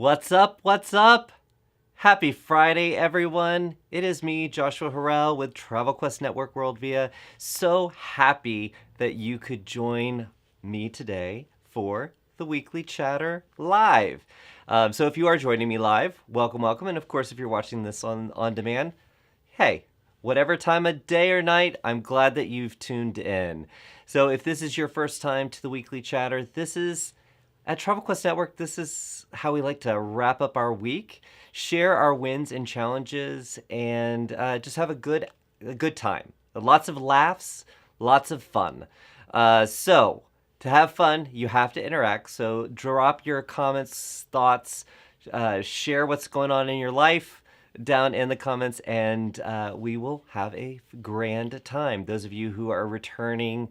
What's up? What's up? Happy Friday, everyone. It is me, Joshua Harrell with Travel Quest Network WorldVia. So happy that you could join me today for the weekly chatter live. So if you are joining me live, welcome, welcome. And of course, if you're watching this on demand, hey, whatever time of day or night, I'm glad that you've tuned in. So if this is your first time to the weekly chatter, at Travel Quest Network, this is how we like to wrap up our week, share our wins and challenges, and just have a good time. Lots of laughs, lots of fun. So to have fun, you have to interact. So drop your comments, thoughts, share what's going on in your life down in the comments, and we will have a grand time. Those of you who are returning,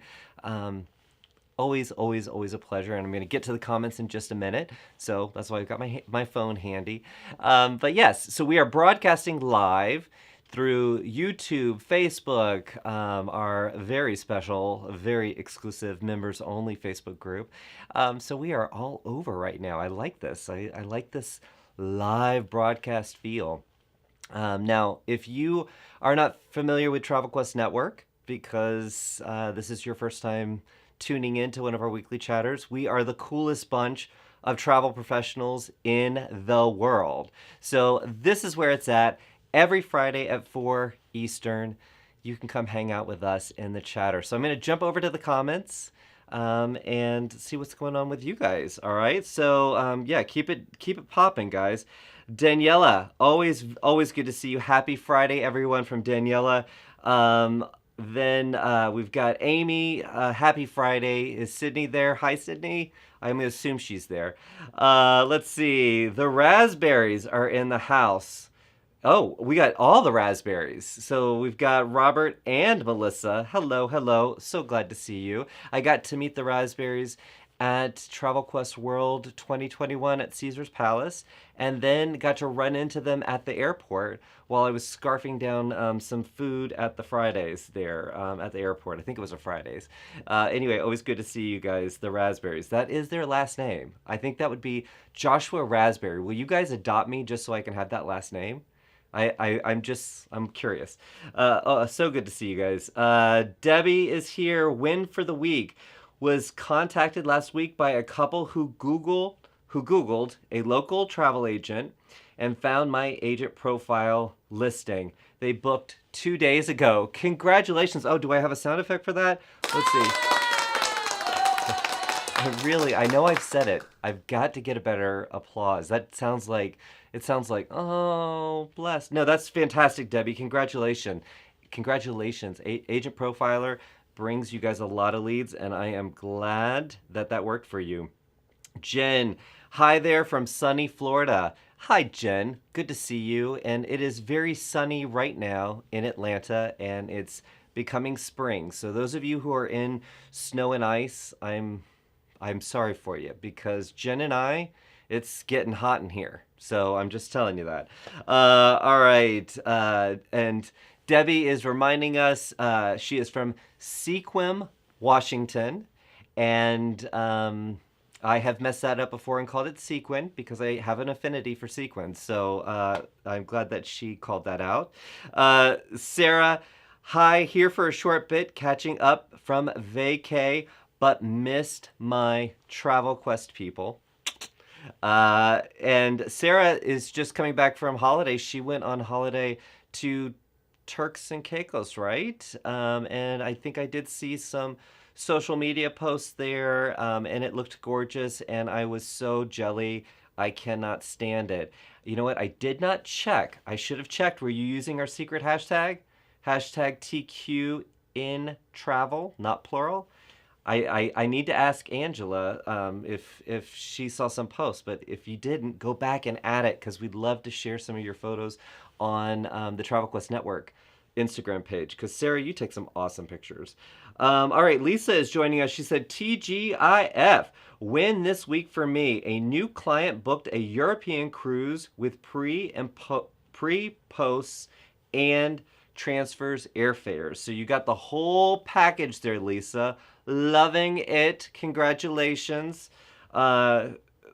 always, always, always a pleasure. And I'm going to get to the comments in just a minute. So that's why I've got my phone handy. But yes, so we are broadcasting live through YouTube, Facebook, our very special, very exclusive members only Facebook group. So we are all over right now. I like this. I like this live broadcast feel. Now, if you are not familiar with Travel Quest Network, because this is your first time tuning in to one of our weekly chatters, we are the coolest bunch of travel professionals in the world. So this is where it's at. Every Friday at 4 Eastern, you can come hang out with us in the chatter. So I'm going to jump over to the comments and see what's going on with you guys. All right. So yeah, keep it popping, guys. Daniela, always good to see you. Happy Friday, everyone, from Daniela. Then we've got Amy. Happy Friday. Is Sydney there? Hi, Sydney. I'm going to assume she's there. Let's see. The raspberries are in the house. Oh, we got all the raspberries. So we've got Robert and Melissa. Hello, hello. So glad to see you. I got to meet the raspberries at Travel Quest World 2021 at Caesar's Palace, and then got to run into them at the airport while I was scarfing down some food at the Fridays there at the airport. I think it was a Fridays. Anyway, always good to see you guys, the Raspberries. That is their last name. I think that would be Joshua Raspberry. Will you guys adopt me just so I can have that last name? I'm curious. So good to see you guys. Debbie is here. Win for the week. Was contacted last week by a couple who Googled a local travel agent and found my agent profile listing. They booked 2 days ago. Congratulations. Oh, do I have a sound effect for that? Let's see. I know I've said it. I've got to get a better applause. It sounds like, oh, bless. No, that's fantastic, Debbie. Congratulations. Agent Profiler brings you guys a lot of leads, and I am glad that worked for you. Jen, hi there from sunny Florida. Hi, Jen. Good to see you. And it is very sunny right now in Atlanta, and it's becoming spring. So those of you who are in snow and ice, I'm sorry for you, because Jen and I, it's getting hot in here. So I'm just telling you that. All right. And Debbie is reminding us she is from Sequim, Washington. And I have messed that up before and called it sequin because I have an affinity for sequins. So I'm glad that she called that out. Sarah, hi, here for a short bit, catching up from vacay, but missed my Travel Quest people. And Sarah is just coming back from holiday. She went on holiday to Turks and Caicos, right? And I think I did see some social media posts there, and it looked gorgeous, and I was so jelly. I cannot stand it. You know what? I did not check. I should have checked. Were you using our secret hashtag? Hashtag TQ in travel, not plural. I need to ask Angela if she saw some posts, but if you didn't, go back and add it, because we'd love to share some of your photos on the Travel Quest Network Instagram page, because Sarah, you take some awesome pictures. All right, Lisa is joining us. She said, TGIF, win this week for me. A new client booked a European cruise with pre-posts and transfers airfares. So you got the whole package there, Lisa. Loving it. Congratulations.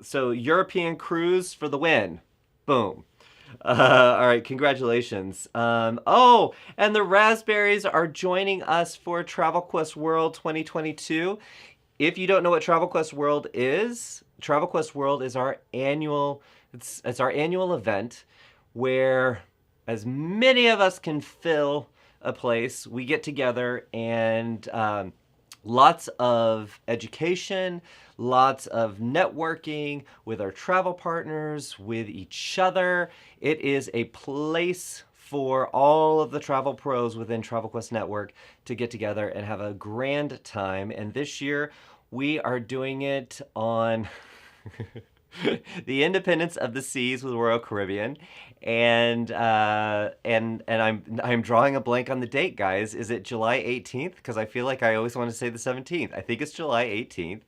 So European cruise for the win. Boom. All right, congratulations. Oh, and the Raspberries are joining us for Travel Quest World 2022. If you don't know what Travel Quest World is, Travel Quest World is our annual it's our annual event where as many of us can fill a place, we get together and lots of education, lots of networking with our travel partners, with each other. It is a place for all of the travel pros within Travel Quest Network to get together and have a grand time. And this year, we are doing it on the Independence of the Seas with Royal Caribbean, and I'm drawing a blank on the date, guys. Is it July 18th? Because I feel like I always want to say the 17th. I think it's July 18th,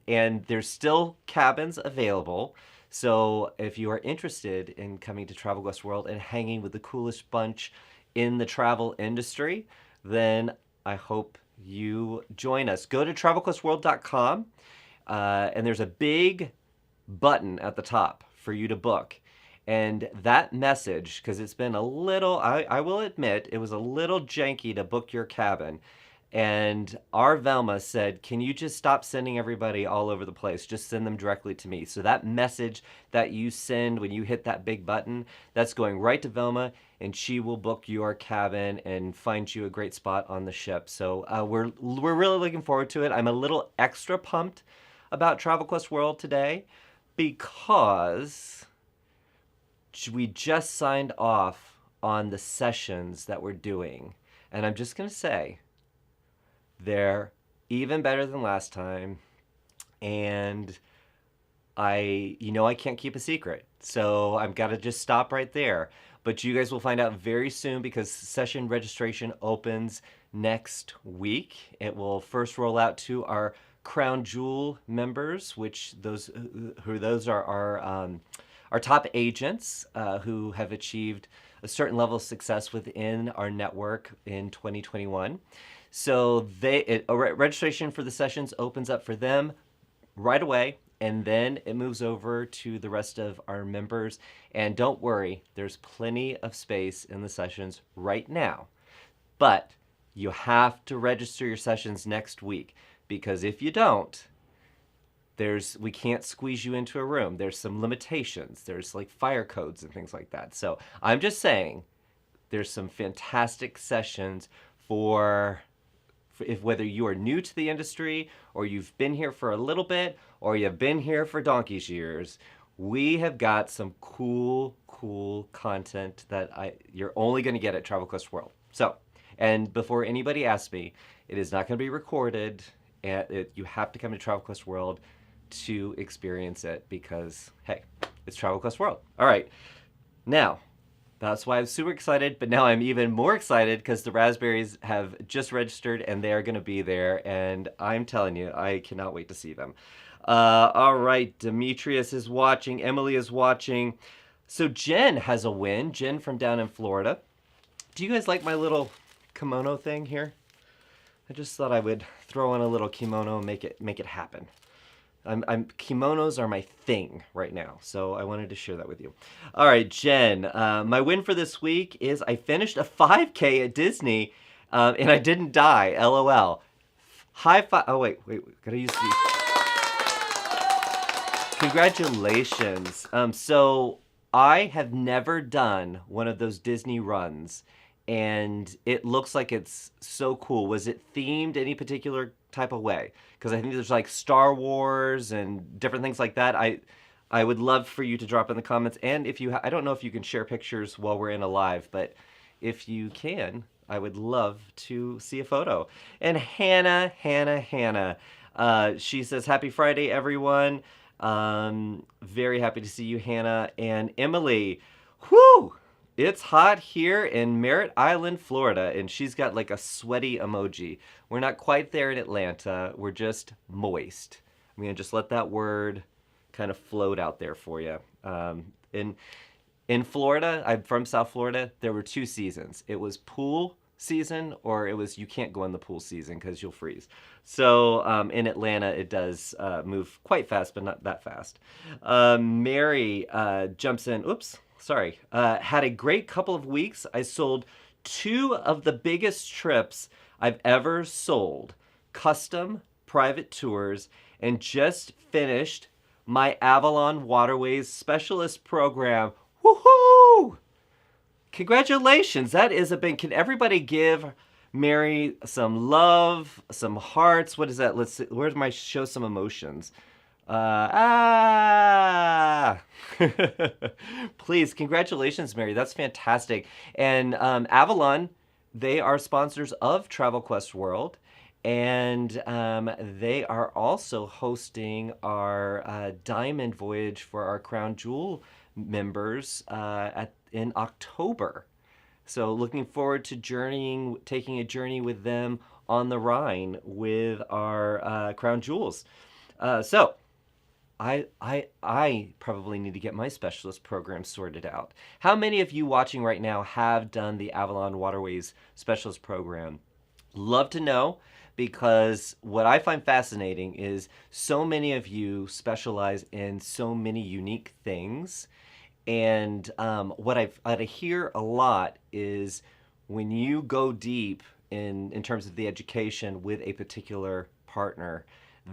and there's still cabins available. So if you are interested in coming to Travel Quest World and hanging with the coolest bunch in the travel industry, then I hope you join us. Go to travelquestworld.com. And there's a big button at the top for you to book. And that message, because it's been a little, I will admit, it was a little janky to book your cabin. And our Velma said, can you just stop sending everybody all over the place? Just send them directly to me. So that message that you send when you hit that big button, that's going right to Velma, and she will book your cabin and find you a great spot on the ship. So we're really looking forward to it. I'm a little extra pumped about Travel Quest World today because we just signed off on the sessions that we're doing. And I'm just going to say, they're even better than last time. And I can't keep a secret. So I've got to just stop right there. But you guys will find out very soon because session registration opens next week. It will first roll out to our Crown Jewel members, which those are our top agents who have achieved a certain level of success within our network in 2021. So registration for the sessions opens up for them right away, and then it moves over to the rest of our members. And don't worry, there's plenty of space in the sessions right now. But you have to register your sessions next week, because if you don't, we can't squeeze you into a room. There's some limitations. There's like fire codes and things like that. So I'm just saying there's some fantastic sessions for if whether you are new to the industry or you've been here for a little bit or you've been here for donkey's years. We have got some cool content that you're only going to get at Travel Quest World. So, and before anybody asks me, it is not going to be recorded. You have to come to Travel Quest World to experience it because, hey, it's Travel Quest World. All right. Now, that's why I'm super excited, but now I'm even more excited because the Raspberries have just registered and they are going to be there. And I'm telling you, I cannot wait to see them. All right. Demetrius is watching. Emily is watching. So Jen has a win. Jen from down in Florida. Do you guys like my little kimono thing here? I just thought I would throw on a little kimono and make it happen. Kimonos are my thing right now, so I wanted to share that with you. All right, Jen, my win for this week is I finished a 5K at Disney, and I didn't die. LOL. High five. Oh wait, gotta use the. Congratulations. So I have never done one of those Disney runs, and it looks like it's so cool. Was it themed any particular type of way? Because I think there's like Star Wars and different things like that. I would love for you to drop in the comments. And if you, I don't know if you can share pictures while we're in a live, but if you can, I would love to see a photo. And Hannah, she says, happy Friday, everyone. Very happy to see you, Hannah. And Emily, whoo! It's hot here in Merritt Island, Florida, and she's got like a sweaty emoji. We're not quite there in Atlanta. We're just moist. I'm going to just let that word kind of float out there for you. In Florida, I'm from South Florida, there were 2 seasons. It was pool season, or it was you can't go in the pool season because you'll freeze. So in Atlanta, it does move quite fast, but not that fast. Mary jumps in. Oops, sorry. Had a great couple of weeks. I sold two of the biggest trips I've ever sold, custom private tours, and just finished my Avalon Waterways Specialist Program. Woohoo! Congratulations. That is a big. Can everybody give Mary some love, some hearts? What is that? Let's see. Where's my show some emotions? Ah! Please, congratulations, Mary. That's fantastic. And Avalon, they are sponsors of Travel Quest World. And they are also hosting our Diamond Voyage for our Crown Jewel members in October. So looking forward to taking a journey with them on the Rhine with our Crown Jewels. So I probably need to get my specialist program sorted out. How many of you watching right now have done the Avalon Waterways Specialist Program? Love to know, because what I find fascinating is so many of you specialize in so many unique things. And what I hear a lot is when you go deep in terms of the education with a particular partner,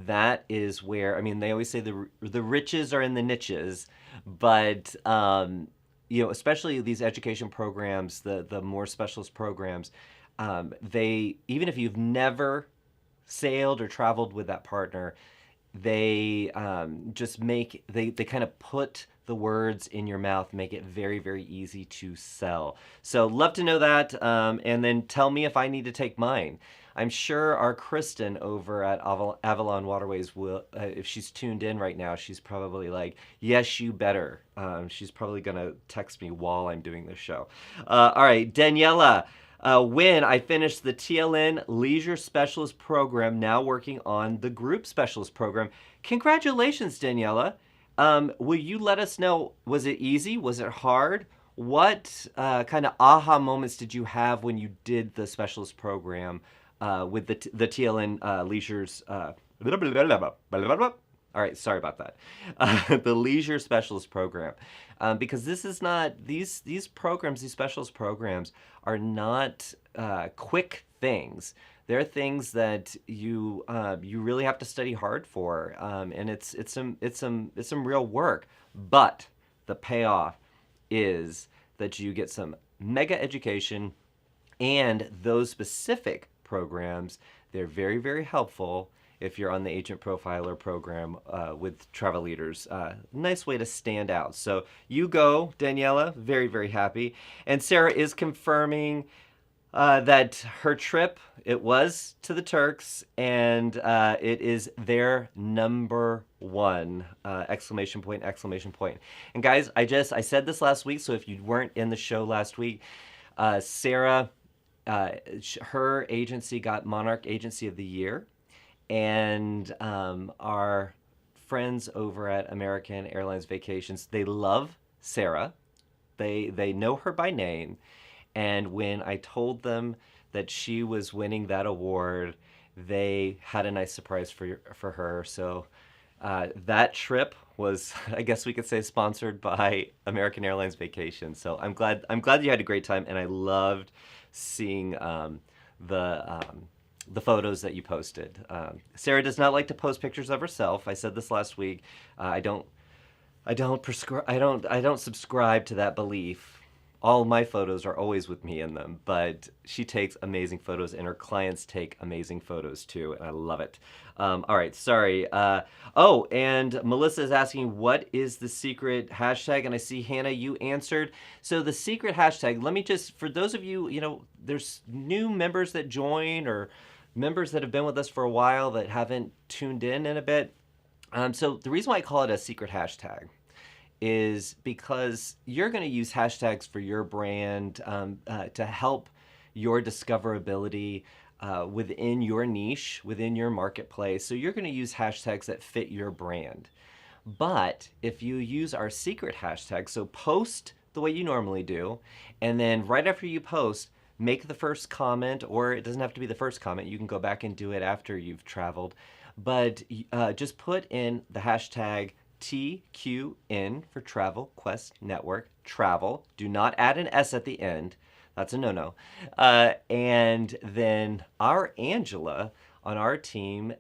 that is where, I mean, they always say the riches are in the niches, but especially these education programs, the more specialist programs, they, even if you've never sailed or traveled with that partner, they they kind of put the words in your mouth, make it very, very easy to sell. So love to know that, and then tell me if I need to take mine. I'm sure our Kristen over at Avalon Waterways will, if she's tuned in right now, she's probably like, yes, you better. She's probably going to text me while I'm doing this show. All right, Daniela. When I finished the TLN Leisure Specialist Program, now working on the Group Specialist Program. Congratulations, Daniela. Will you let us know, was it easy? Was it hard? What kind of aha moments did you have when you did the specialist program with the TLN Leisure's... All right, sorry about that. The Leisure Specialist Program. Because this is not, these programs, these specialist programs are not quick things. They're things that you really have to study hard for, and it's some real work. But the payoff is that you get some mega education, and those specific programs, they're very, very helpful if you're on the Agent Profiler program with travel leaders. Nice way to stand out. So you go, Daniela, very, very happy. And Sarah is confirming that her trip, it was to the Turks, and it is their number one, exclamation point, exclamation point. And guys, I said this last week, so if you weren't in the show last week, Sarah, her agency got Monarch Agency of the Year. And our friends over at American Airlines Vacations, they love Sarah. They know her by name. And when I told them that she was winning that award, they had a nice surprise for her. So that trip was, I guess we could say, sponsored by American Airlines Vacations. So I'm glad you had a great time, and I loved seeing the photos that you posted. Sarah does not like to post pictures of herself. I said this last week. I don't subscribe to that belief. All my photos are always with me in them, but she takes amazing photos, and her clients take amazing photos too, and I love it. All right, sorry. Oh, and Melissa is asking, what is the secret hashtag? And I see, Hannah, you answered. So the secret hashtag, let me just, for those of you, there's new members that join, or members that have been with us for a while that haven't tuned in a bit. So the reason why I call it a secret hashtag is because you're going to use hashtags for your brand to help your discoverability within your niche, within your marketplace. So you're going to use hashtags that fit your brand. But if you use our secret hashtag, so post the way you normally do, and then right after you post, make the first comment, or it doesn't have to be the first comment. You can go back and do it after you've traveled. But just put in the hashtag TQN for Travel Quest Network, travel. Do not add an S at the end. That's a no-no. And then our Angela on our team,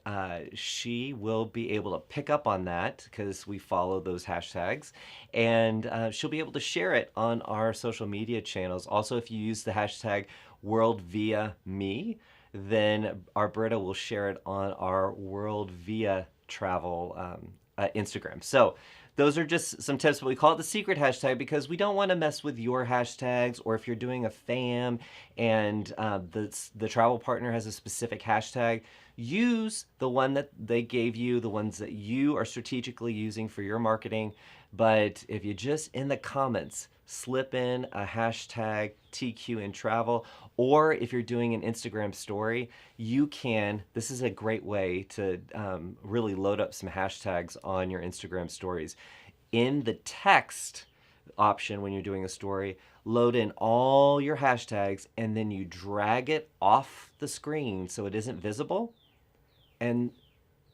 she will be able to pick up on that because we follow those hashtags, and she'll be able to share it on our social media channels. Also, if you use the hashtag WorldViaMe, then our Britta will share it on our WorldVia Travel Instagram. So those are just some tips, but we call it the secret hashtag because we don't want to mess with your hashtags, or if you're doing a FAM and the travel partner has a specific hashtag, use the one that they gave you, the ones that you are strategically using for your marketing. But if you just in the comments slip in a hashtag TQN travel, or if you're doing an Instagram story, you can, this is a great way to really load up some hashtags on your Instagram stories. In the text option when you're doing a story, load in all your hashtags and then you drag it off the screen so it isn't visible, and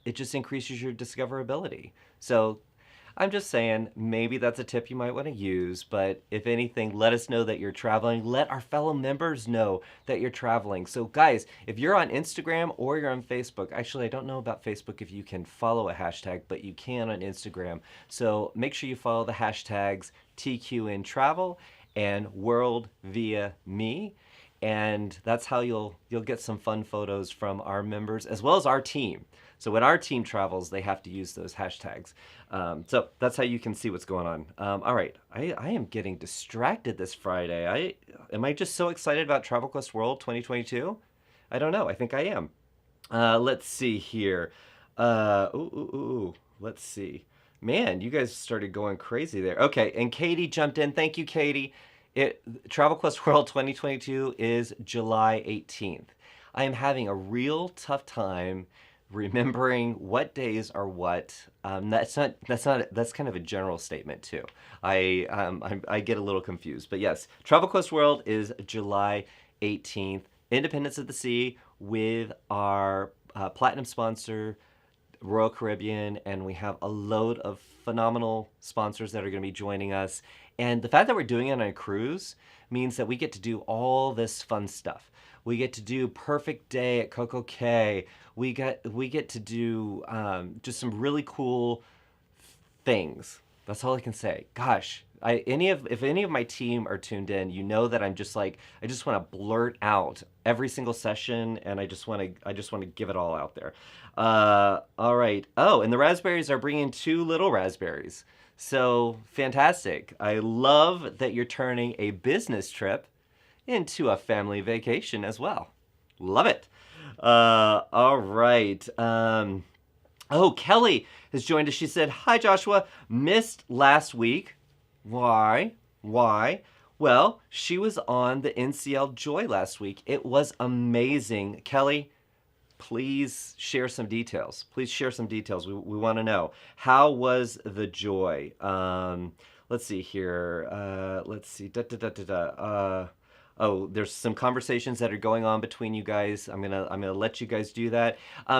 it just increases your discoverability. So I'm just saying, maybe that's a tip you might want to use, but if anything, let us know that you're traveling. Let our fellow members know that you're traveling. So guys, if you're on Instagram or you're on Facebook, actually, I don't know about Facebook if you can follow a hashtag, but you can on Instagram. So make sure you follow the hashtags TQN Travel and WorldViaMe. And that's how you'll get some fun photos from our members as well as our team. So when our team travels, they have to use those hashtags. So that's how you can see what's going on. All right, I am getting distracted this Friday. Am I just so excited about Travel Quest World 2022? I don't know. I think I am. Let's see here. Let's see. Man, you guys started going crazy there. Okay, and Katie jumped in. Thank you, Katie. Travel Quest World 2022 is July 18th. I am having a real tough time remembering what days are what. That's kind of a general statement too. I get a little confused, but yes, Travel Quest World is July 18th. Independence of the Sea with our platinum sponsor, Royal Caribbean, and we have a load of phenomenal sponsors that are going to be joining us. And the fact that we're doing it on a cruise means that we get to do all this fun stuff. We get to do Perfect Day at Coco Cay. We get to do just some really cool things. That's all I can say. Gosh, if any of my team are tuned in, you know that I'm just like, I just want to blurt out every single session, and I just want to give it all out there. All right. Oh, and the raspberries are bringing 2 little raspberries. So fantastic. I love that you're turning a business trip into a family vacation as well. Love it. All right. Oh, Kelly has joined us. She said, "Hi, Joshua. Missed last week. Why? Well, she was on the NCL Joy last week. It was amazing." Kelly, please share some details. We want to know. How was the Joy? Let's see here. Let's see. Oh, there's some conversations that are going on between you guys. I'm gonna let you guys do that.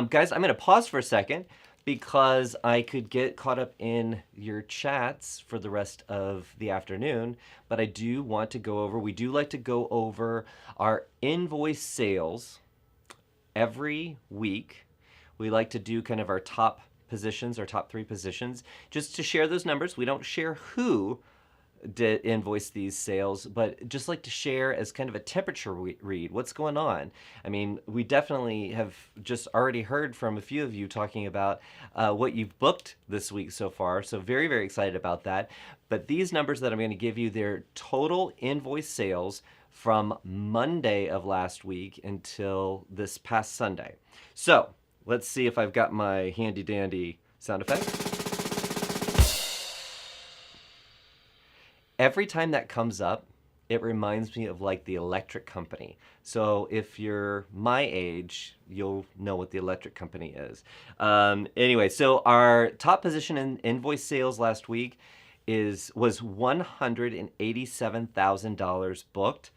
Guys, I'm gonna pause for a second because I could get caught up in your chats for the rest of the afternoon, but I do want to go over, we do like to go over our invoice sales every week. We like to do kind of our top positions, our top 3 positions, just to share those numbers. We don't share who did invoice these sales, but just like to share as kind of a temperature read. What's going on? I mean, we definitely have just already heard from a few of you talking about what you've booked this week so far. So very, very excited about that. But these numbers that I'm going to give you, they're total invoice sales from Monday of last week until this past Sunday. So let's see if I've got my handy dandy sound effect. Every time that comes up, it reminds me of like the electric company. So if you're my age, you'll know what the electric company is. Anyway, so our top position in invoice sales last week was $187,000 booked.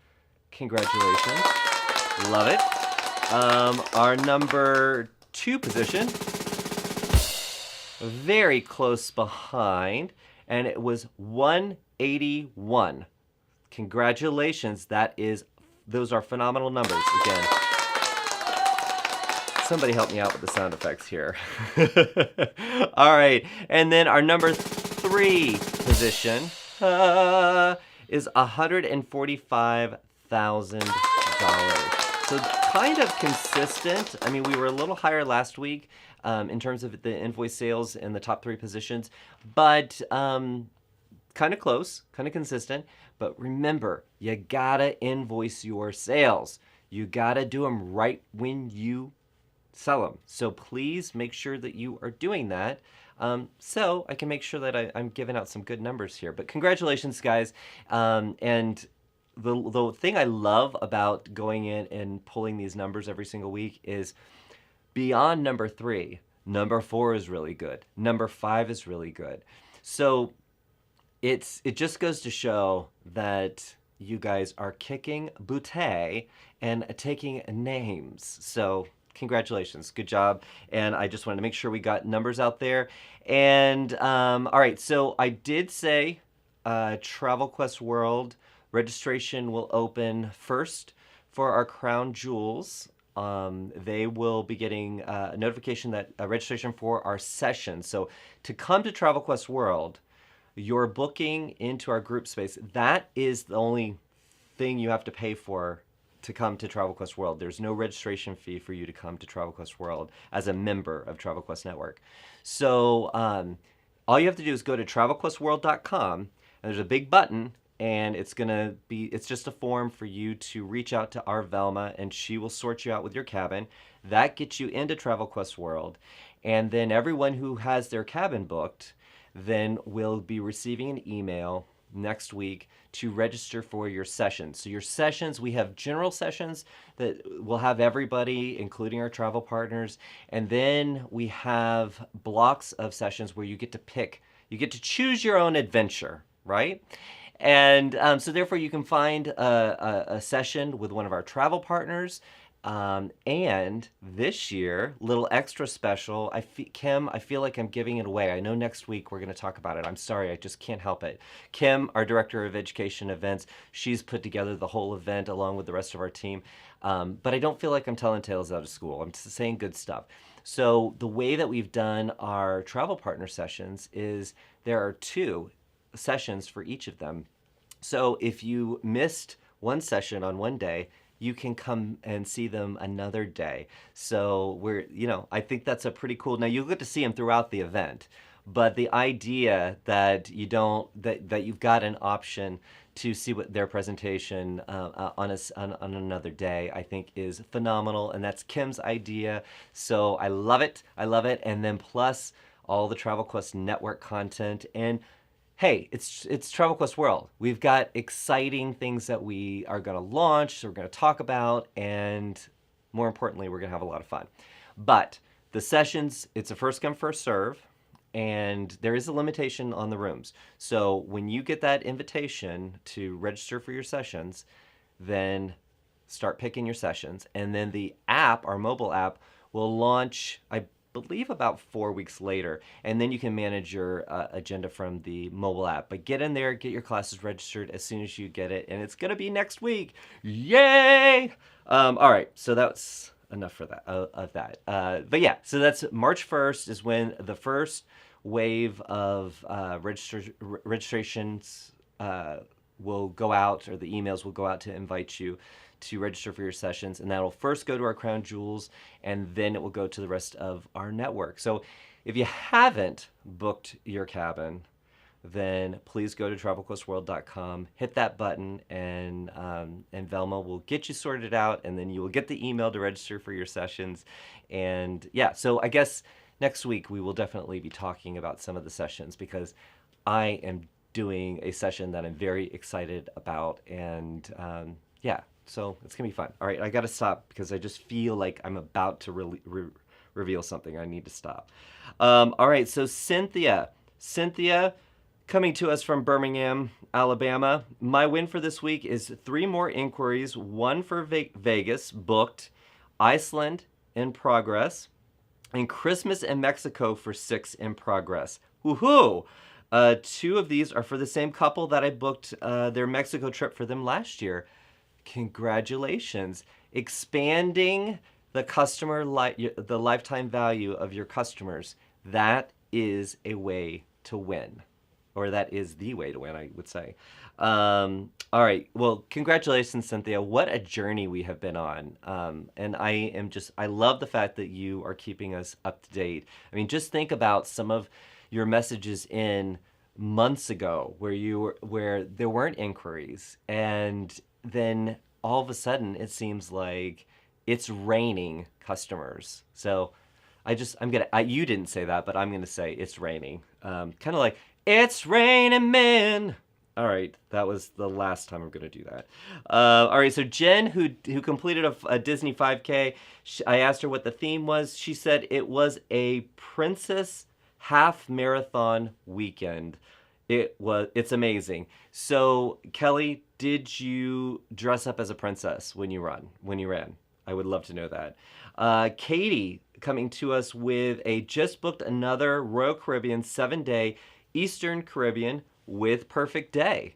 Congratulations. Love it. Our number 2 position, very close behind, and it was 181. Congratulations. Those are phenomenal numbers. Again, somebody help me out with the sound effects here. All right. And then our number 3 position is $145,000. So kind of consistent. I mean, we were a little higher last week in terms of the invoice sales in the top 3 positions, but kind of close, kind of consistent. But remember, you gotta invoice your sales. You gotta do them right when you sell them. So please make sure that you are doing that, so I can make sure that I'm giving out some good numbers here. But congratulations, guys. And the thing I love about going in and pulling these numbers every single week is beyond number 3, number 4 is really good. Number 5 is really good. So it just goes to show that you guys are kicking butte and taking names. So congratulations, good job. And I just wanted to make sure we got numbers out there. And all right, so I did say Travel Quest World registration will open first for our crown jewels. They will be getting a notification that registration for our session. So to come to Travel Quest World, your booking into our group space, that is the only thing you have to pay for to come to Travel Quest World. There's no registration fee for you to come to Travel Quest World as a member of Travel Quest Network. So all you have to do is go to travelquestworld.com, and there's a big button, and it's just a form for you to reach out to our Velma, and she will sort you out with your cabin. That gets you into Travel Quest World, and then everyone who has their cabin booked then will be receiving an email next week to register for your sessions. So your sessions, we have general sessions that will have everybody, including our travel partners, and then we have blocks of sessions where you get to pick, you get to choose your own adventure, right? And so therefore you can find a session with one of our travel partners. And this year, little extra special, Kim, I feel like I'm giving it away. I know next week we're going to talk about it. I'm sorry, I just can't help it. Kim, our Director of Education Events, she's put together the whole event along with the rest of our team. But I don't feel like I'm telling tales out of school. I'm just saying good stuff. So the way that we've done our travel partner sessions is there are 2 sessions for each of them. So if you missed one session on one day, you can come and see them another day. So I think that's a pretty cool. Now you'll get to see them throughout the event, but the idea that you've got an option to see what their presentation on another day, I think is phenomenal, and that's Kim's idea. So I love it. I love it. And then plus all the Travel Quest Network content. And hey, it's Travel Quest World. We've got exciting things that we are going to launch, so we're going to talk about, and more importantly, we're going to have a lot of fun. But the sessions, it's a first come, first serve, and there is a limitation on the rooms. So when you get that invitation to register for your sessions, then start picking your sessions, and then the app, our mobile app, will launch, I believe, about 4 weeks later, and then you can manage your agenda from the mobile app. But get in there, get your classes registered as soon as you get it, and it's gonna be next week. Yay! All right, so that's enough for that of that. But yeah, so that's March 1st is when the first wave of registrations will go out, or the emails will go out to invite you to register for your sessions, and that'll first go to our crown jewels, and then it will go to the rest of our network. So if you haven't booked your cabin, then please go to travelquestworld.com, hit that button, and Velma will get you sorted out, and then you will get the email to register for your sessions. And yeah, so I guess next week we will definitely be talking about some of the sessions, because I am doing a session that I'm very excited about, and yeah, so it's gonna be fun. All right, I gotta stop because I just feel like I'm about to reveal something. I need to stop. All right, so Cynthia, Coming to us from Birmingham, Alabama. My win for this week is 3 more inquiries, 1 for Vegas, booked, Iceland in progress, and Christmas in Mexico for 6 in progress. Woohoo! 2 of these are for the same couple that I booked their Mexico trip for them last year. Congratulations. Expanding the the lifetime value of your customers. That is a way to win. Or that is the way to win, I would say. All right. Well, congratulations, Cynthia. What a journey we have been on. And I love the fact that you are keeping us up to date. I mean, just think about some of your messages in months ago where there weren't inquiries. And then all of a sudden, it seems like it's raining customers. So you didn't say that, but I'm going to say it's raining. Kind of like, it's raining men. All right, that was the last time I'm going to do that. All right, so Jen, who completed a Disney 5K, I asked her what the theme was. She said it was a princess half marathon weekend. It's amazing. So Kelly, did you dress up as a princess when you ran? I would love to know that. Katie coming to us with just booked another Royal Caribbean 7-day Eastern Caribbean with perfect day.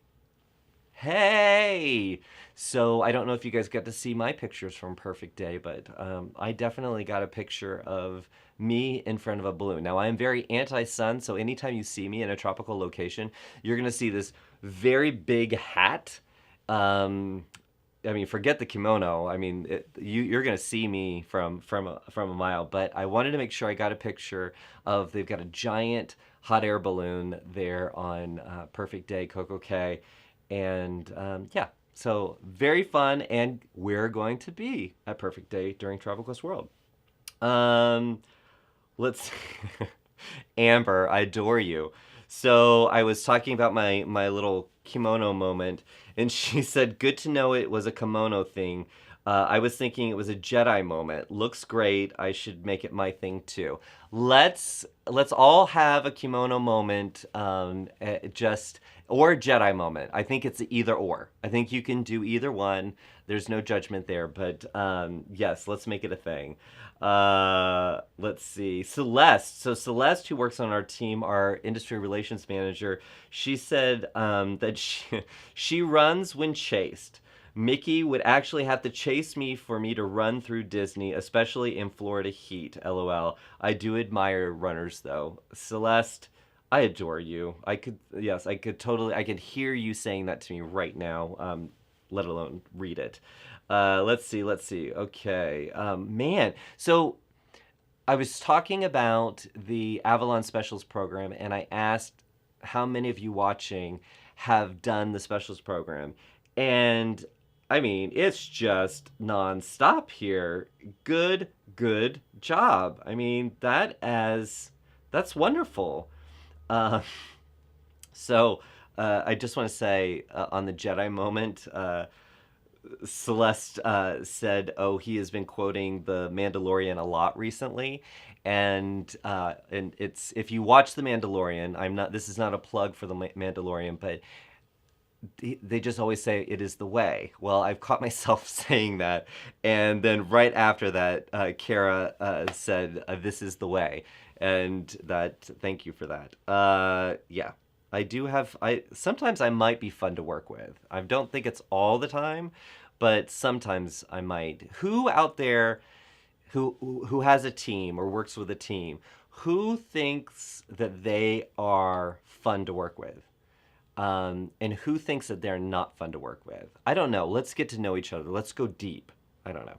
Hey! So I don't know if you guys got to see my pictures from Perfect Day, but I definitely got a picture of me in front of a balloon. Now, I am very anti-sun, so anytime you see me in a tropical location, you're going to see this very big hat. I mean, forget the kimono. I mean, you're going to see me from a mile. But I wanted to make sure I got a picture of. They've got a giant hot air balloon there on Perfect Day, Coco Cay, and yeah. So very fun, and we're going to be at Perfect Day during Travel Quest World. Let's Amber, I adore you. So I was talking about my little kimono moment, and she said, good to know it was a kimono thing. I was thinking it was a Jedi moment. Looks great. I should make it my thing too. Let's all have a kimono moment, or Jedi moment. I think it's either or. I think you can do either one. There's no judgment there, but yes, let's make it a thing. Let's see. Celeste. So Celeste, who works on our team, our industry relations manager, she said that she runs when chased. Mickey would actually have to chase me for me to run through Disney, especially in Florida heat. LOL. I do admire runners, though. Celeste, I adore you. I could hear you saying that to me right now, let alone read it. Let's see. Okay. Man, so I was talking about the Avalon Specials program, and I asked how many of you watching have done the Specials program. And I mean, it's just nonstop here. Good job. I mean, that's wonderful. So I just want to say on the Jedi moment, Celeste said, "Oh, he has been quoting the Mandalorian a lot recently." And it's, if you watch the Mandalorian, this is not a plug for the Mandalorian, but they just always say it is the way. Well, I've caught myself saying that, and then right after that, Kara said, "This is the way," and thank you for that. Yeah, sometimes I might be fun to work with. I don't think it's all the time, but sometimes I might. Who out there who has a team or works with a team, who thinks that they are fun to work with? And who thinks that they're not fun to work with? I don't know. Let's get to know each other. Let's go deep. I don't know.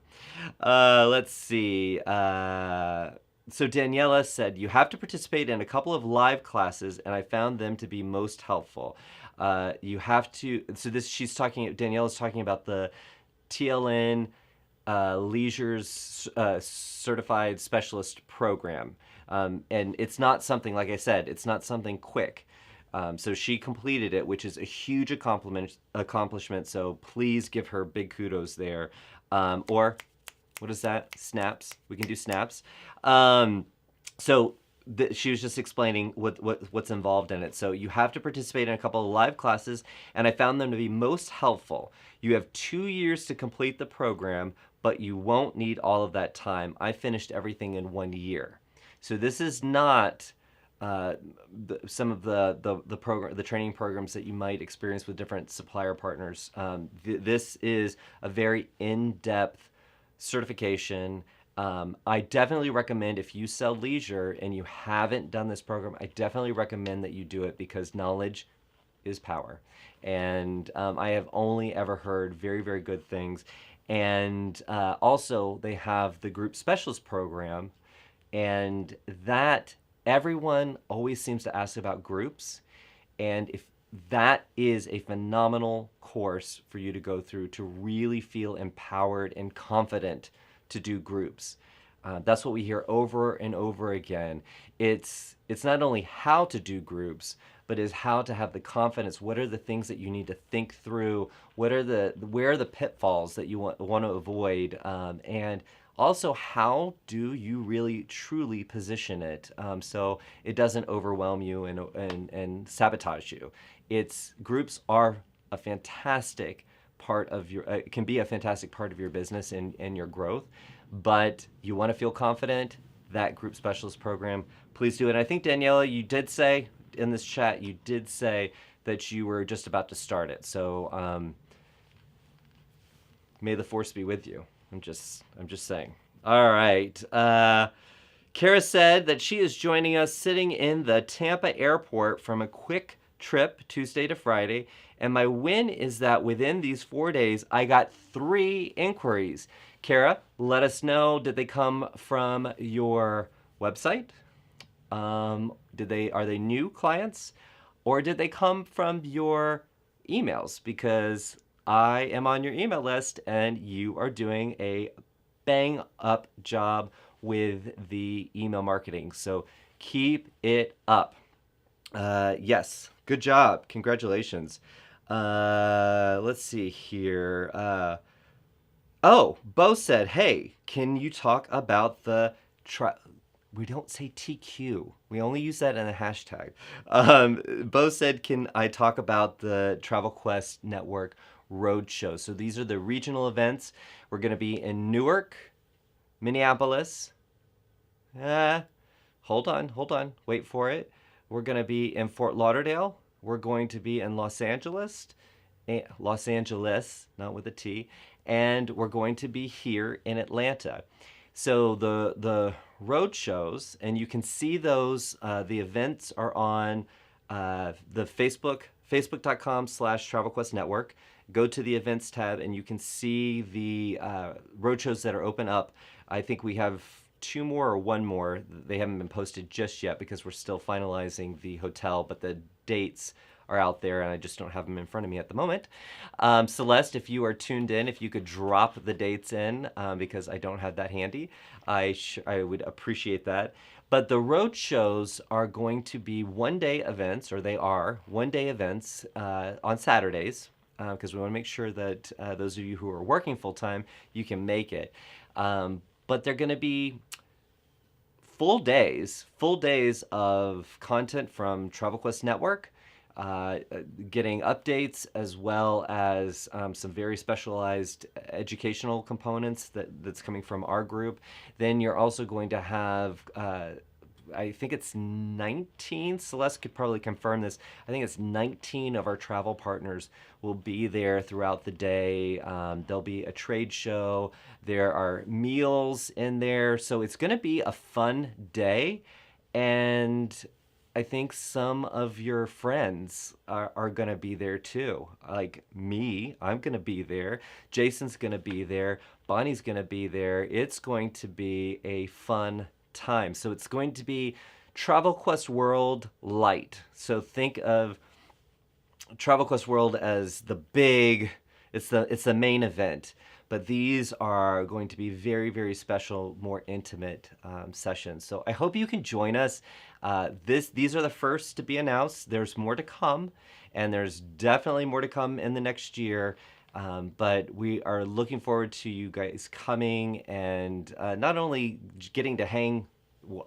Let's see. So Daniela said, you have to participate in a couple of live classes, and I found them to be most helpful. You have to, so Daniela's talking about the TLN Leisure's Certified Specialist Program. And it's not something, like I said, it's not something quick. So she completed it, which is a huge accomplishment. So please give her big kudos there. Or what is that? Snaps. We can do snaps. So she was just explaining what's involved in it. So you have to participate in a couple of live classes, and I found them to be most helpful. You have 2 years to complete the program, but you won't need all of that time. I finished everything in 1 year. So this is not some of the training programs that you might experience with different supplier partners. This is a very in-depth certification. I definitely recommend, if you sell leisure and you haven't done this program, I definitely recommend that you do it, because knowledge is power. And I have only ever heard very, very good things. And also, they have the group specialist program, and that everyone always seems to ask about groups. And if that is a phenomenal course for you to go through to really feel empowered and confident to do groups. That's what we hear over and over again. It's not only how to do groups, but is how to have the confidence. What are the things that you need to think through? Where are the pitfalls that you want to avoid? And also, how do you really truly position it so it doesn't overwhelm you and sabotage you? Groups are a fantastic part of your can be a fantastic part of your business and your growth, but you want to feel confident. That group specialist program, please do it. And I think, Daniela, you did say in this chat, you did say that you were just about to start it. So may the force be with you. I'm just saying. All right. Kara said that she is joining us sitting in the Tampa airport from a quick trip Tuesday to Friday. And my win is that within these 4 days, I got 3 inquiries. Kara, let us know, did they come from your website? Are they new clients? Or did they come from your emails? Because I am on your email list and you are doing a bang up job with the email marketing. So keep it up. Yes, good job. Congratulations. Let's see here. Bo said, hey, can you talk about the we don't say TQ. We only use that in a hashtag. Bo said, can I talk about the Travel Quest Network Roadshow? So these are the regional events. We're going to be in Newark, Minneapolis. Hold on. Wait for it. We're going to be in Fort Lauderdale. We're going to be in Los Angeles, not with a T. And we're going to be here in Atlanta. So the road shows, and you can see those, the events are on the facebook.com/TravelQuest Network. Go to the events tab and you can see the road shows that are open up. I think we have 2 more or 1 more. They haven't been posted just yet because we're still finalizing the hotel, but the dates are out there and I just don't have them in front of me at the moment. Celeste, if you are tuned in, if you could drop the dates in because I don't have that handy, I would appreciate that. But the road shows are going to be one-day events, or they are one-day events on Saturdays, because we want to make sure that those of you who are working full-time, you can make it. But they're going to be full days of content from Travel Quest Network, getting updates, as well as some very specialized educational components that's coming from our group. Then you're also going to have, I think it's 19, Celeste could probably confirm this, I think it's 19 of our travel partners will be there throughout the day. There'll be a trade show, there are meals in there, so it's going to be a fun day. And I think some of your friends are going to be there too. Like me, I'm going to be there. Jason's going to be there. Bonnie's going to be there. It's going to be a fun time. So it's going to be Travel Quest World Light. So think of Travel Quest World as the big, it's the main event. But these are going to be very, very special, more intimate sessions. So I hope you can join us. These are the first to be announced. There's more to come, and there's definitely more to come in the next year. But we are looking forward to you guys coming and not only getting to hang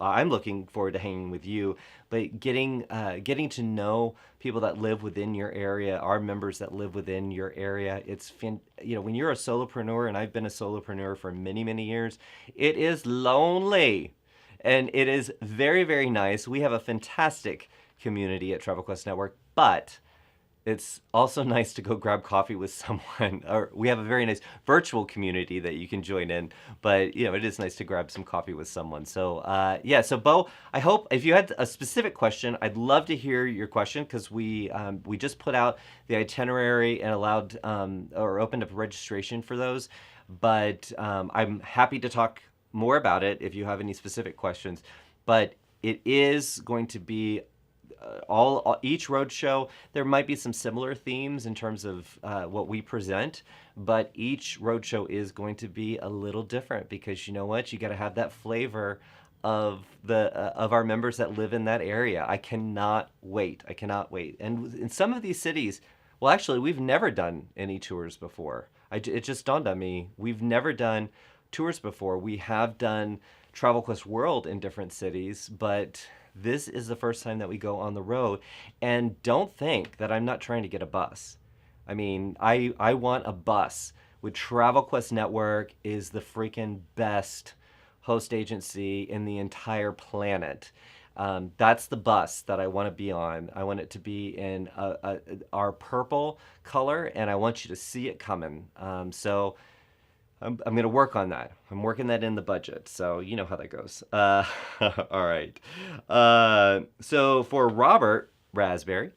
I'm looking forward to hanging with you, but getting to know people that live within your area, our members that live within your area. When you're a solopreneur, and I've been a solopreneur for many, many years, it is lonely. And it is very, very nice. We have a fantastic community at Travel Quest Network, but it's also nice to go grab coffee with someone. Or we have a very nice virtual community that you can join in, but it is nice to grab some coffee with someone. So yeah, so Bo, I hope if you had a specific question, I'd love to hear your question, because we just put out the itinerary and allowed or opened up registration for those. But I'm happy to talk more about it if you have any specific questions. But it is going to be each road show. There might be some similar themes in terms of what we present, but each road show is going to be a little different, because you know what, you got to have that flavor of our members that live in that area. I cannot wait. And in some of these cities, well, actually, we've never done any tours before. It just dawned on me, we've never done tours before. We have done Travel Quest World in different cities, but this is the first time that we go on the road. And don't think that I'm not trying to get a bus. I mean, I want a bus. With Travel Quest Network is the freaking best host agency in the entire planet. That's the bus that I want to be on. I want it to be in our purple color, and I want you to see it coming. So I'm going to work on that. I'm working that in the budget. So you know how that goes. All right. So for Robert Raspberry,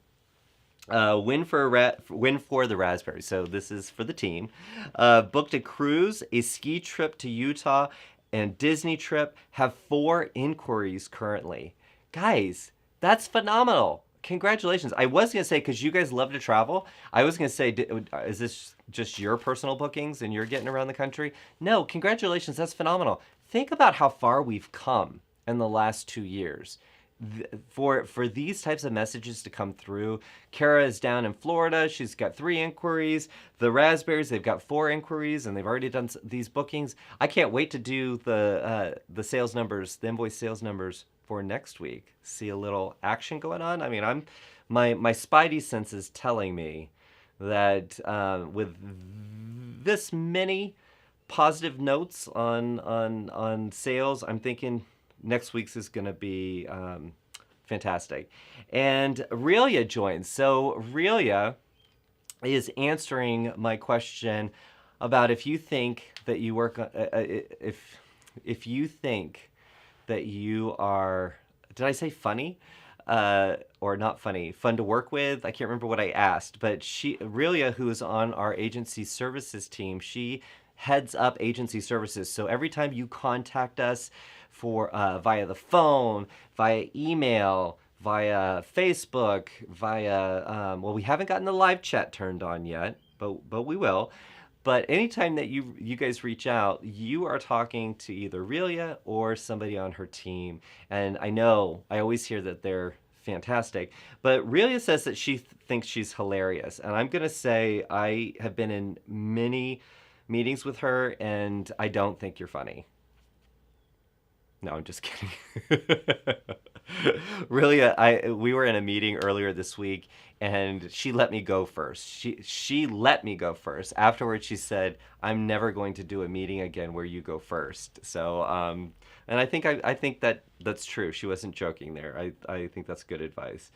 win for the Raspberry. So this is for the team. Booked a cruise, a ski trip to Utah, and Disney trip. Have 4 inquiries currently. Guys, that's phenomenal. Congratulations. I was going to say, because you guys love to travel, I was going to say, is this just your personal bookings and you're getting around the country? No, congratulations. That's phenomenal. Think about how far we've come in the last 2 years. For these types of messages to come through. Kara is down in Florida. She's got 3 inquiries. The Raspberries, they've got 4 inquiries, and they've already done these bookings. I can't wait to do the sales numbers, the invoice sales numbers for next week. See a little action going on. I mean, my spidey sense is telling me that with this many positive notes on sales, I'm thinking next week's is going to be fantastic. And Relia joins. So Relia is answering my question about if you think that you work if you think that you are, did I say funny? Or not funny, fun to work with. I can't remember what I asked, but Relia, who is on our agency services team, she heads up agency services. So every time you contact us for via the phone, via email, via Facebook, via well, we haven't gotten the live chat turned on yet, but we will. But anytime that you guys reach out, you are talking to either Relia or somebody on her team. And I know, I always hear that they're fantastic. But Relia says that she thinks she's hilarious. And I'm going to say I have been in many meetings with her, and I don't think you're funny. No, I'm just kidding. Really, we were in a meeting earlier this week, and she let me go first. She let me go first. Afterwards, she said, "I'm never going to do a meeting again where you go first." So, and I think that's true. She wasn't joking there. I think that's good advice.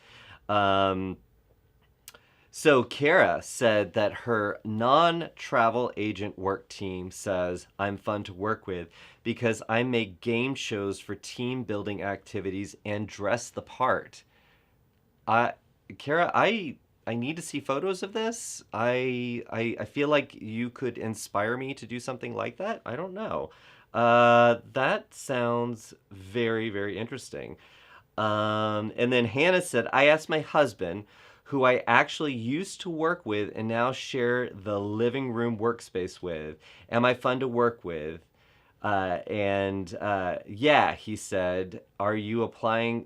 So Kara said that her non-travel agent work team says, I'm fun to work with because I make game shows for team building activities and dress the part. Kara, I need to see photos of this. I feel like you could inspire me to do something like that. I don't know. That sounds very, very interesting. And then Hannah said, I asked my husband, who I actually used to work with and now share the living room workspace with. Am I fun to work with? Yeah, he said, are you applying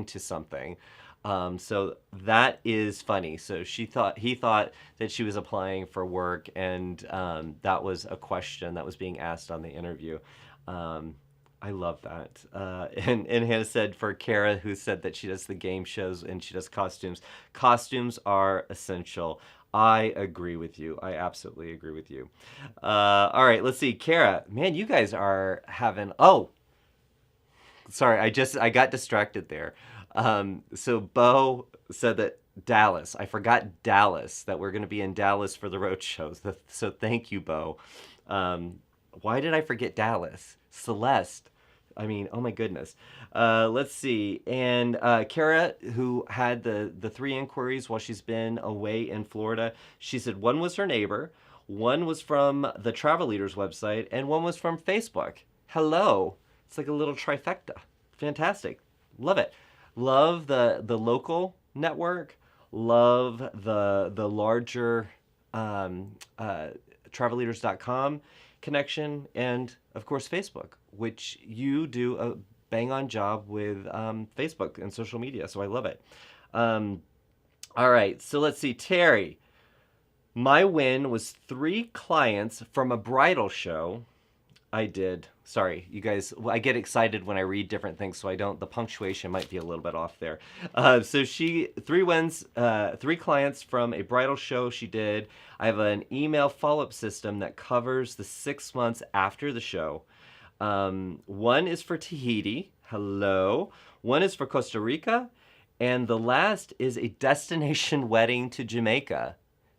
to something? So that is funny. So he thought that she was applying for work, and that was a question that was being asked on the interview. I love that. And Hannah said for Kara, who said that she does the game shows and she does costumes, costumes are essential. I agree with you. I absolutely agree with you. All right, let's see. Kara, man, you guys are having. Oh, sorry, I got distracted there. So Bo said that Dallas. I forgot Dallas, that we're going to be in Dallas for the road shows. So thank you, Bo. Um, why did I forget Dallas? Celeste. I mean, oh my goodness. Let's see. And Kara, who had the three inquiries while she's been away in Florida, she said one was her neighbor, one was from the Travel Leaders website, and one was from Facebook. Hello. It's like a little trifecta. Fantastic. Love it. Love the local network. Love the larger travelleaders.com connection, and of course Facebook, which you do a bang on job with Facebook and social media. So I love it. All right, so let's see, Terry. My win was 3 clients from a bridal show I did. Sorry, you guys. I get excited when I read different things, so I don't. The punctuation might be a little bit off there. So she 3 wins, 3 clients from a bridal show she did. I have an email follow-up system that covers the 6 months after the show. One is for Tahiti. Hello. One is for Costa Rica, and the last is a destination wedding to Jamaica.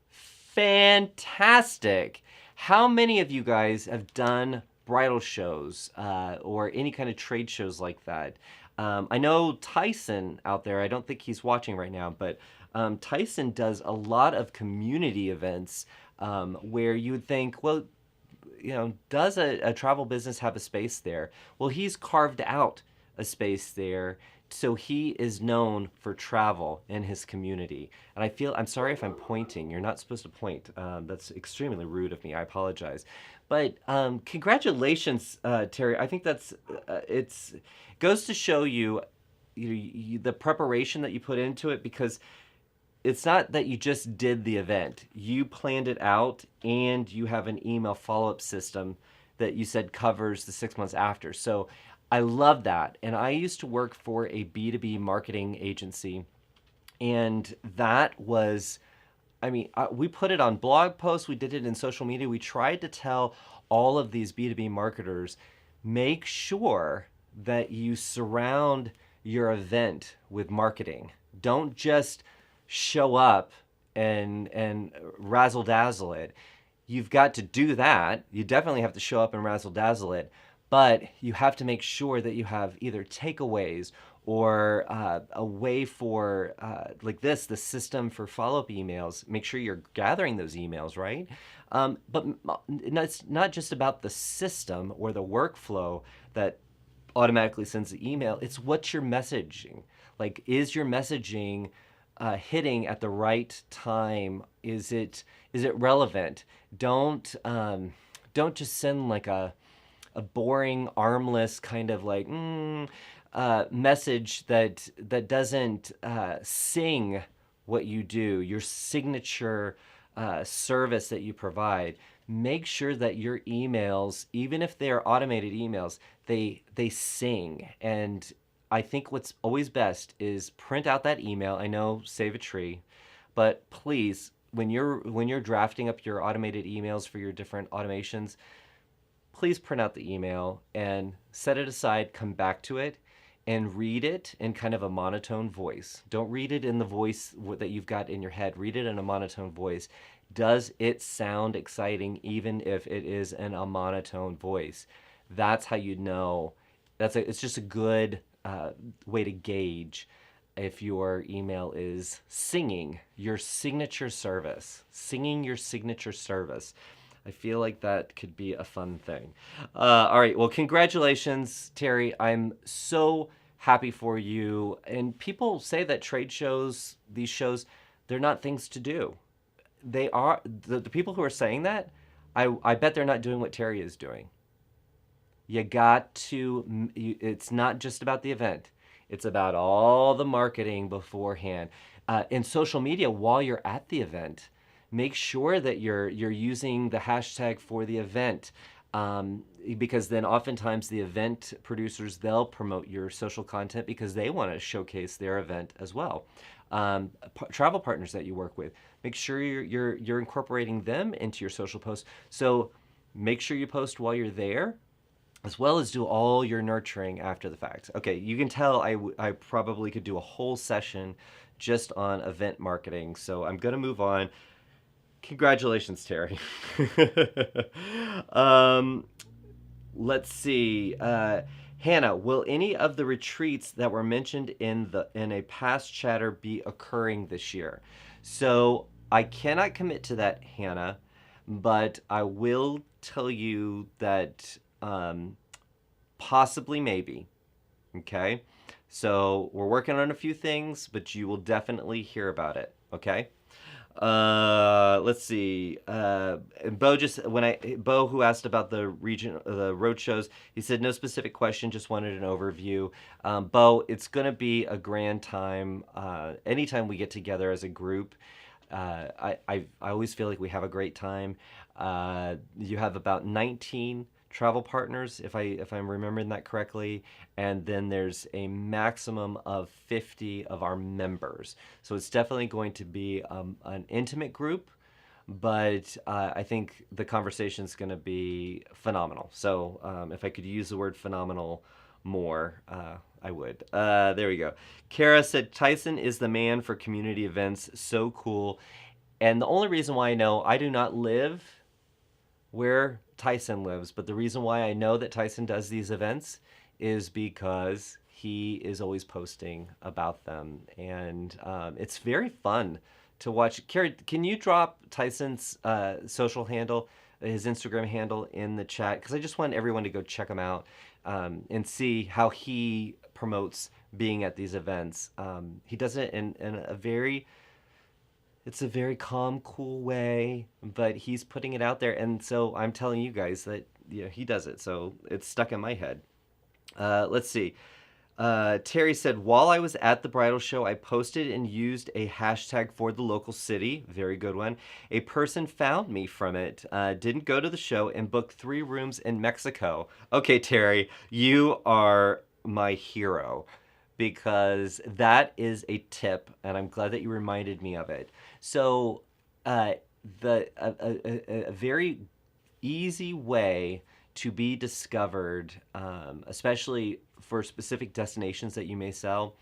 Fantastic. How many of you guys have done bridal shows or any kind of trade shows like that? I know Tyson out there, I don't think he's watching right now, but Tyson does a lot of community events where you would think, well, does a travel business have a space there? Well, he's carved out a space there. So he is known for travel in his community. And I'm sorry if I'm pointing. You're not supposed to point. That's extremely rude of me. I apologize. But congratulations, Terry. I think it goes to show you, the preparation that you put into it, because it's not that you just did the event. You planned it out, and you have an email follow-up system that you said covers the 6 months after. So I love that. And I used to work for a B2B marketing agency, and that was, we put it on blog posts, we did it in social media. We tried to tell all of these B2B marketers, make sure that you surround your event with marketing. Don't just show up and razzle dazzle it. You've got to do that. You definitely have to show up and razzle dazzle it, but you have to make sure that you have either takeaways or a way for the system for follow-up emails. Make sure you're gathering those emails, right? But it's not just about the system or the workflow that automatically sends the email. It's what you're messaging. Like, is your messaging hitting at the right time? Is it relevant? Don't just send like a boring, armless kind of like message that doesn't sing what you do, your signature service that you provide. Make sure that your emails, even if they're automated emails, they sing. And I think what's always best is print out that email. I know, save a tree, but please, when you're drafting up your automated emails for your different automations, please print out the email and set it aside, come back to it, and read it in kind of a monotone voice. Don't read it in the voice that you've got in your head. Read it in a monotone voice. Does it sound exciting even if it is in a monotone voice? That's how you know. It's just a good way to gauge if your email is singing your signature service. Singing your signature service. I feel like that could be a fun thing. All right. Well, congratulations, Terry. I'm so happy for you. And people say that trade shows, these shows, they're not things to do. They are. The people who are saying that, I bet they're not doing what Terry is doing. You got to, it's not just about the event. It's about all the marketing beforehand. In social media, while you're at the event, make sure that you're using the hashtag for the event. Because then oftentimes the event producers, they'll promote your social content because they want to showcase their event as well. Travel partners that you work with, make sure you're incorporating them into your social posts. So make sure you post while you're there, as well as do all your nurturing after the fact. Okay, you can tell I probably could do a whole session just on event marketing. So I'm going to move on. Congratulations, Terry. um, let's see. Hannah, will any of the retreats that were mentioned in a past chatter be occurring this year? So I cannot commit to that, Hannah, but I will tell you that possibly, maybe. Okay, so we're working on a few things, but you will definitely hear about it. Okay. Let's see. And Bo, who asked about the road shows, he said no specific question, just wanted an overview. Bo, it's gonna be a grand time. Anytime we get together as a group, I always feel like we have a great time. You have about 19 travel partners, if I'm remembering that correctly, and then there's a maximum of 50 of our members. So it's definitely going to be an intimate group, but I think the conversation is going to be phenomenal. So if I could use the word phenomenal more, I would. There we go. Kara said Tyson is the man for community events. So cool. And the only reason why I do not live where Tyson lives, but the reason why I know that Tyson does these events is because he is always posting about them, and it's very fun to watch. Carrie, can you drop Tyson's social handle, his Instagram handle, in the chat? Because I just want everyone to go check him out and see how he promotes being at these events. He does it in a very it's a very calm, cool way, but he's putting it out there, and so I'm telling you guys that he does it. So it's stuck in my head. Let's see. Terry said, while I was at the bridal show, I posted and used a hashtag for the local city. Very good one. A person found me from it, didn't go to the show, and booked 3 rooms in Mexico. Okay, Terry, you are my hero, because that is a tip, and I'm glad that you reminded me of it. So, a very easy way to be discovered, especially for specific destinations that you may sell,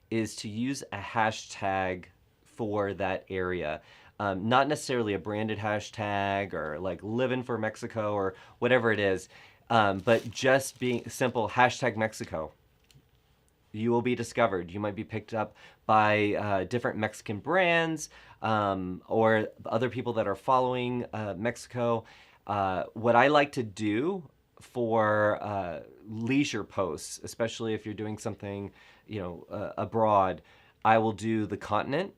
is to use a hashtag for that area. Not necessarily a branded hashtag or like living for Mexico or whatever it is, but just being simple hashtag Mexico. You will be discovered. You might be picked up by different Mexican brands or other people that are following Mexico. What I like to do for leisure posts, especially if you're doing something, abroad, I will do the continent,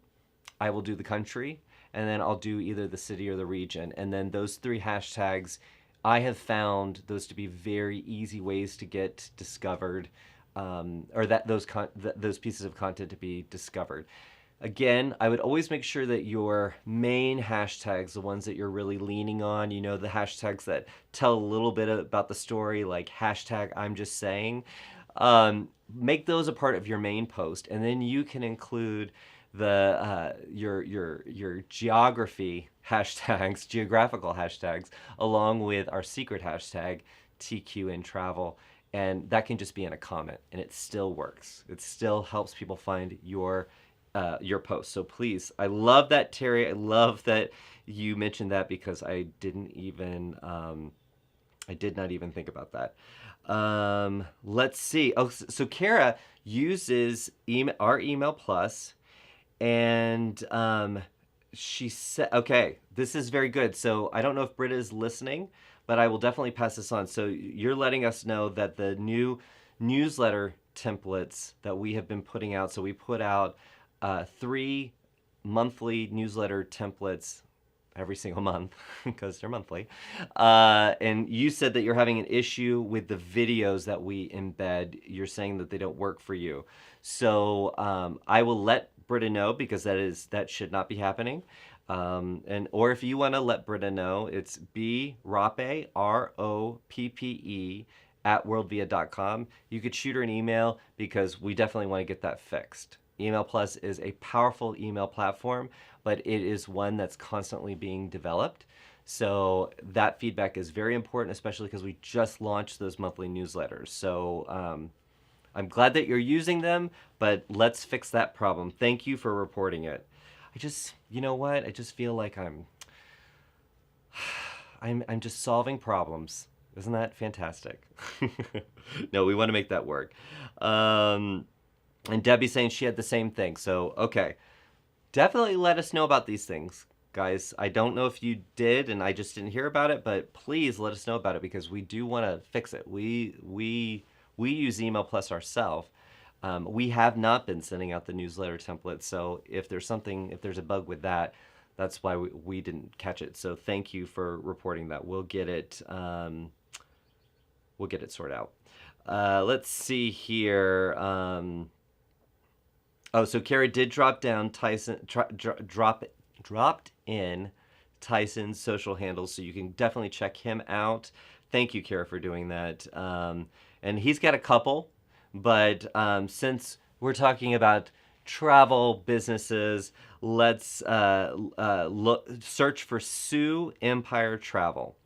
I will do the country, and then I'll do either the city or the region. And then those 3 hashtags, I have found those to be very easy ways to get discovered, or those pieces of content to be discovered. Again, I would always make sure that your main hashtags, the ones that you're really leaning on, the hashtags that tell a little bit about the story, like hashtag I'm just saying, make those a part of your main post, and then you can include your geography hashtags, geographical hashtags, along with our secret hashtag TQN Travel. And that can just be in a comment, and it still works. It still helps people find your post. So please, I love that, Terry. I love that you mentioned that, because I did not even think about that. Let's see. Oh, so Kara uses our email plus, and she said, okay, this is very good. So I don't know if Britta is listening, but I will definitely pass this on. So you're letting us know that the new newsletter templates that we have been putting out, so we put out 3 monthly newsletter templates every single month because they're monthly. And you said that you're having an issue with the videos that we embed. You're saying that they don't work for you. So I will let Britta know, because that should not be happening. Or if you want to let Britta know, it's broppe, ROPPE, at worldvia.com. You could shoot her an email because we definitely want to get that fixed. Email Plus is a powerful email platform, but it is one that's constantly being developed. So that feedback is very important, especially because we just launched those monthly newsletters. So I'm glad that you're using them, but let's fix that problem. Thank you for reporting it. You know what? I just feel like I'm just solving problems. Isn't that fantastic? No, we want to make that work. Um, and Debbie's saying she had the same thing. So, okay. Definitely let us know about these things, guys. I don't know if you did and I just didn't hear about it, but please let us know about it because we do want to fix it. We use Email Plus ourselves. We have not been sending out the newsletter template, so if there's a bug with that, that's why we didn't catch it. So thank you for reporting that. We'll get it sorted out. Let's see here. So Carrie did drop down dropped in Tyson's social handles, so you can definitely check him out. Thank you, Kara, for doing that. And he's got a couple, but since we're talking about travel businesses, let's search for Sioux Empire Travel,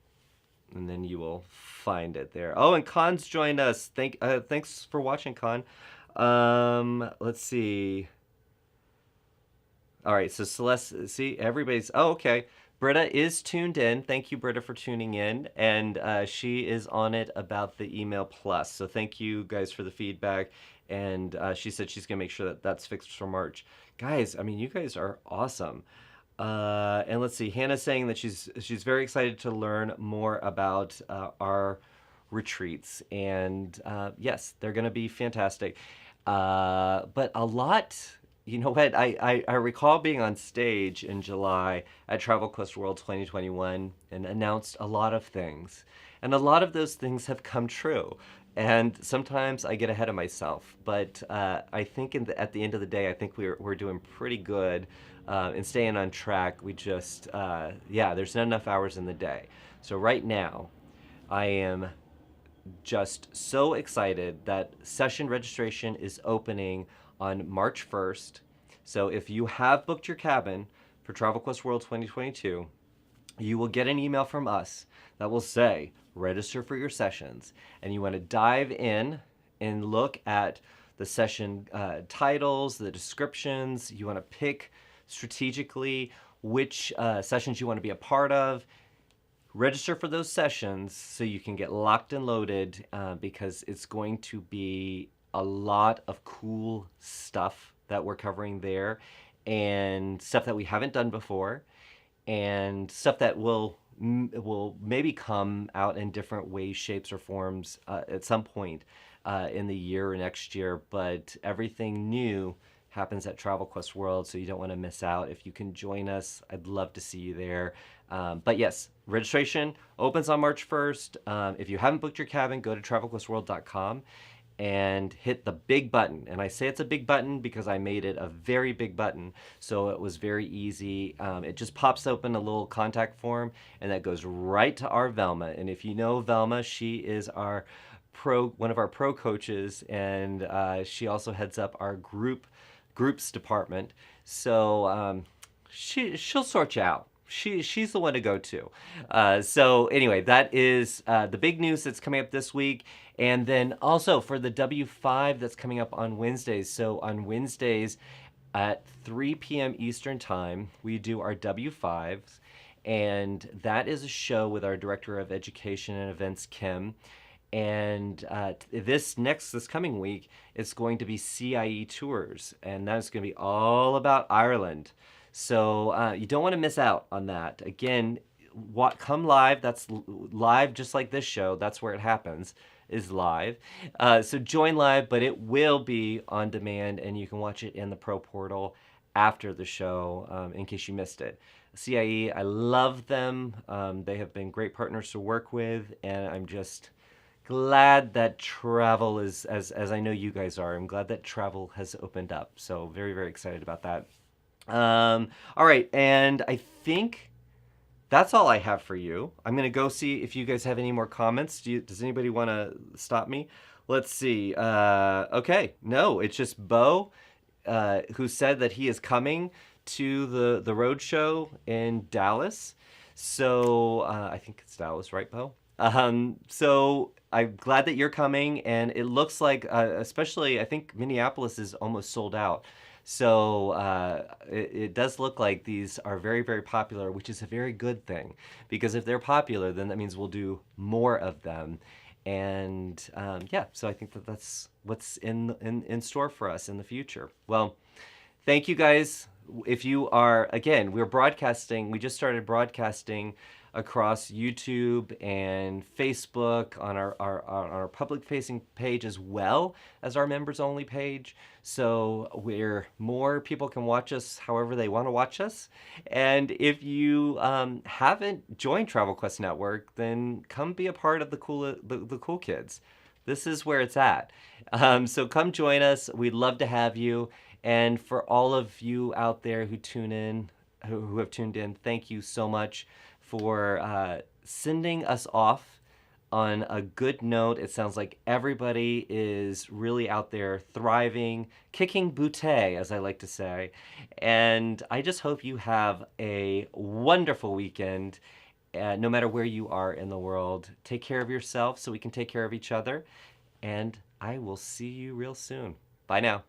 and then you will find it there. Oh, and Khan's joined us. Thanks for watching, Khan. Let's see. All right, so Celeste, see, everybody's, oh, okay. Britta is tuned in. Thank you, Britta, for tuning in. And she is on it about the Email Plus. So thank you guys for the feedback. And she said she's going to make sure that that's fixed for March. Guys, I mean, you guys are awesome. And let's see, Hannah's saying that she's very excited to learn more about our retreats. And yes, they're going to be fantastic. But a lot, you know what? I recall being on stage in July at Travel Quest World 2021 and announced a lot of things. And a lot of those things have come true. And sometimes I get ahead of myself. But I think at the end of the day, I think we're doing pretty good in staying on track. We just, there's not enough hours in the day. So right now, I am just so excited that session registration is opening on March 1st. So if you have booked your cabin for Travel Quest World 2022, you will get an email from us that will say, register for your sessions. And you want to dive in and look at the session titles, the descriptions. You want to pick strategically which sessions you want to be a part of. Register for those sessions so you can get locked and loaded because it's going to be a lot of cool stuff that we're covering there and stuff that we haven't done before and stuff that will maybe come out in different ways, shapes, or forms at some point in the year or next year. But everything new happens at Travel Quest World, so you don't want to miss out. If you can join us, I'd love to see you there. But yes, registration opens on March 1st. If you haven't booked your cabin, go to travelquestworld.com and hit the big button. And I say it's a big button because I made it a very big button, so it was very easy. It just pops open a little contact form, and that goes right to our Velma. And if you know Velma, she is one of our pro coaches, and she also heads up our groups department. So she'll sort you out. She's the one to go to. So anyway, that is the big news that's coming up this week. And then also for the W5 that's coming up on Wednesdays. So on Wednesdays at 3 p.m. Eastern Time, we do our W5s. And that is a show with our Director of Education and Events, Kim. And this coming week, it's going to be CIE Tours. And that's going to be all about Ireland. So you don't want to miss out on that. Again, come live. That's live just like this show. That's where it happens, is live. So join live, but it will be on demand, and you can watch it in the Pro Portal after the show in case you missed it. CIE, I love them. They have been great partners to work with, and I'm just glad that travel is, as I know you guys are, I'm glad that travel has opened up. So very, very excited about that. All right, and I think that's all I have for you. I'm gonna go see if you guys have any more comments. Does anybody want to stop me? Let's see. Okay, no, it's just Bo, who said that he is coming to the road show in Dallas. So I think it's Dallas, right, Bo? So I'm glad that you're coming, and it looks like, especially, I think Minneapolis is almost sold out. So it does look like these are very, very popular, which is a very good thing, because if they're popular, then that means we'll do more of them. And yeah, so I think that that's what's in store for us in the future. Well, thank you guys. If you are, again, we're broadcasting, we just started broadcasting across YouTube and Facebook on our public facing page, as well as our members only page. So where more people can watch us however they want to watch us. And if you haven't joined Travel Quest Network, then come be a part of the cool kids. This is where it's at. So come join us. We'd love to have you. And for all of you out there who tune in, who have tuned in, thank you so much for sending us off on a good note. It sounds like everybody is really out there thriving, kicking booty, as I like to say. And I just hope you have a wonderful weekend, no matter where you are in the world. Take care of yourself so we can take care of each other. And I will see you real soon. Bye now.